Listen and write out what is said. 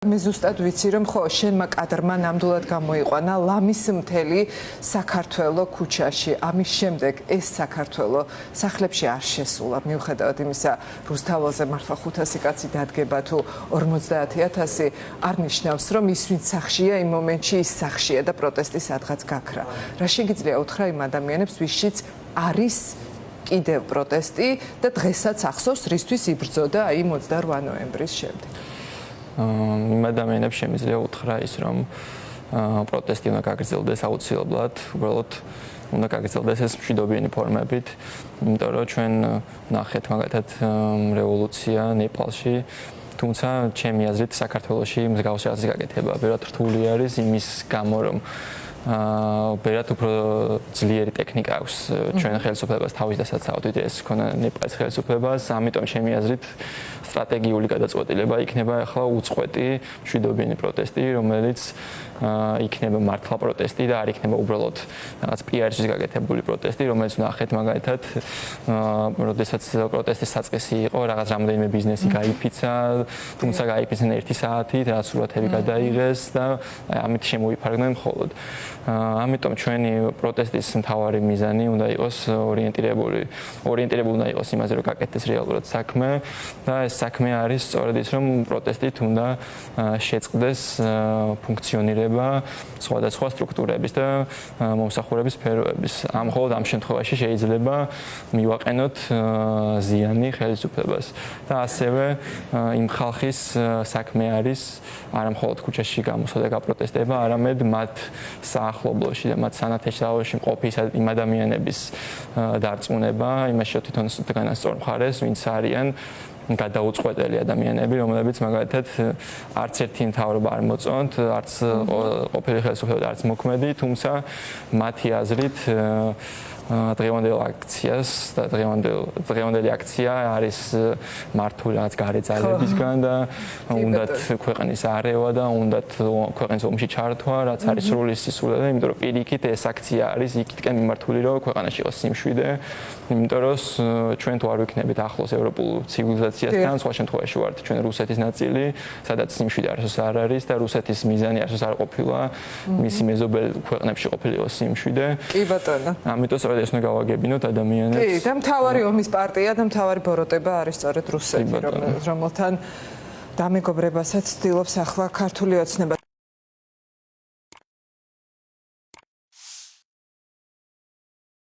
მე ზუსტად ვიცი რომ ხო შენმა კადრმა ნამდვილად გამოიყვანა ლამის მთელი საქართველო ქუჩაში. ამის შემდეგ ეს საქართველო სახლებში არ შესულა. მიუხედავად იმისა, რუსთაველზე მართლა 500 კაცი დადგება თუ 50,000 არ ნიშნავს რომ ის ვინც სახლშია იმ მომენტში ის სახლშია და პროტესტი სადღაც გაქრა. რა შეგიძლია უთხრა იმ ადამიანებს ვისშიც არის კიდევ პროტესტი და დღესაც ახსოვს რისთვის იბრძოდა აი 28 ნოემბრის შემდეგ. იმ ადამიანებს შემიძლია უთხრა ის რომ პროტესტი უნდა გაგრძელდეს აუცილებლად, უბრალოდ უნდა გაგრძელდეს ეს მშვიდობიანი ფორმებით, იმიტომ რომ ჩვენ ნახეთ მაგალითად რევოლუცია ნეპალში, თუმცა ჩემი აზრით საქართველოში მსგავსი რაღაცა გაკეთება, ბევრად რთული არის იმის გამო რომ ბევრად უფრო ძლიერი ტექნიკა აქვს ჩვენ ხელისუფლებას თავის დასაცავად ვიდრე ეს ქონა ნეპალის ხელისუფლებას, ამიტომ ჩემი აზრით სტრატეგიული გადაწყვეტილება იქნება ახლა უწყვეტი მშვიდობიანი პროტესტი, რომელიც იქნება მართლა პროტესტი და არ იქნება უბრალოდ რაღაც PR-ისთვის გაკეთებული პროტესტი, რომელიც ნახეთ მაგალითად, როდესაც პროტესტის საწყისი იყო, რაღაც რამდენიმე ბიზნესი გაიფიცა, თუმცა გაიფიცნენ 1 საათით, რაც სურათები გადაიღეს და ამით შემოიფარგნენ მხოლოდ. ამიტომ ჩვენი პროტესტის მთავარი მიზანი უნდა იყოს ორიენტირებული უნდა იყოს იმაზე, რომ გაკეთდეს რეალურად საქმე და ეს საქმე არის სწორედ ის, რომ პროტესტით უნდა შეწყდეს ფუნქციონირება სხვადასხვა სტრუქტურების და მომსახურების სფეროების. მხოლოდ ამ შემთხვევაში შეიძლება მივაყენოთ ზიანი ხელისუფლებას და ასევე იმ ხალხის საქმე არის არა მხოლოდ ქუჩაში გამოსვლა და გაპროტესტება, არამედ მათ საახლობლოში და მათ სანათესავეში მყოფი იმ ადამიანების დარწმუნება, იმაში თვითონ განასწორ მხარეს, ვინც არიან გადაუწყვეტელი ადამიანები, რომლებიც მაგალითად არც ერთი მთავრობა არ მოწონთ, არც ყოფილი ხელისუფლება, არც მოქმედი, თუმცა მათი აზრით დღევანდელ აქციას და დღევანდელი აქცია არის მართული რაღაც გარეძალებისგან და უნდათ ქვეყნის არევა და უნდათ ქვეყნის ომში ჩართვა, რაც არის სრული სისულელე, იმიტომ რომ პირიქით ეს აქცია არის იქითკენ მიმართული, რომ ქვეყანაში იყოს სიმშვიდე, იმიტომ რომ ჩვენ თუ არ ვიქნებით ახლოს ევროპულ ცივილიზაციასთან, სხვა შემთხვევაში ვართ ჩვენ რუსეთის ნაწილი, სადაც სიმშვიდე არასდროს არ არის და რუსეთის მიზანი არასდროს არ ყოფილა მისი მეზობელ ქვეყნებში ყოფილიყო სიმშვიდე. კი ბატონო. ამიტომ ეს უნდა გავაგებინოთ ადამიანებს. კი, და მთავარი ომის პარტია და მთავარი ბოროტება არის სწორედ რუსეთი, რომელთან დამეგობრებასაც ცდილობს ახლა ქართული ოცნება.